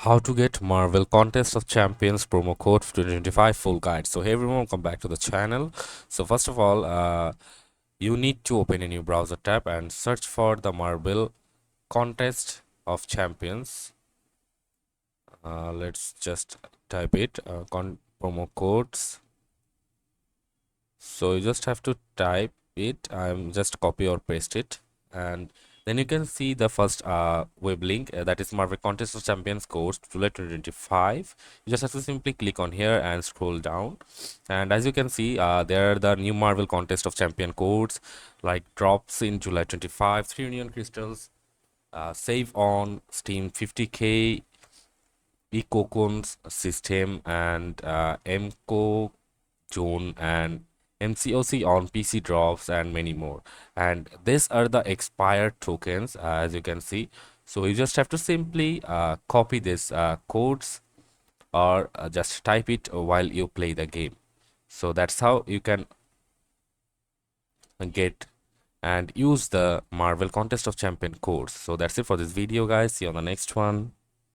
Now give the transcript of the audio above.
How to get Marvel Contest of Champions promo code 2025 full guide. So hey everyone, welcome back to the channel. So first of all, you need to open a new browser tab and search for the Marvel Contest of Champions. Let's just type it, promo codes. So you just have to type it. I'm just copy or paste it, and then you can see the first web link, that is Marvel Contest of Champions course July 2025. You just have to simply click on here and scroll down, and as you can see, there are the new Marvel Contest of Champion codes like drops in July 25, 3 union crystals, save on Steam 50k, Ecocons system, and MCO Zone and MCOC on PC drops and many more. And these are the expired tokens, as you can see. So you just have to simply copy this codes or just type it while you play the game. So that's how you can get and use the Marvel Contest of Champion codes. So that's it for this video, guys. See you on the next one.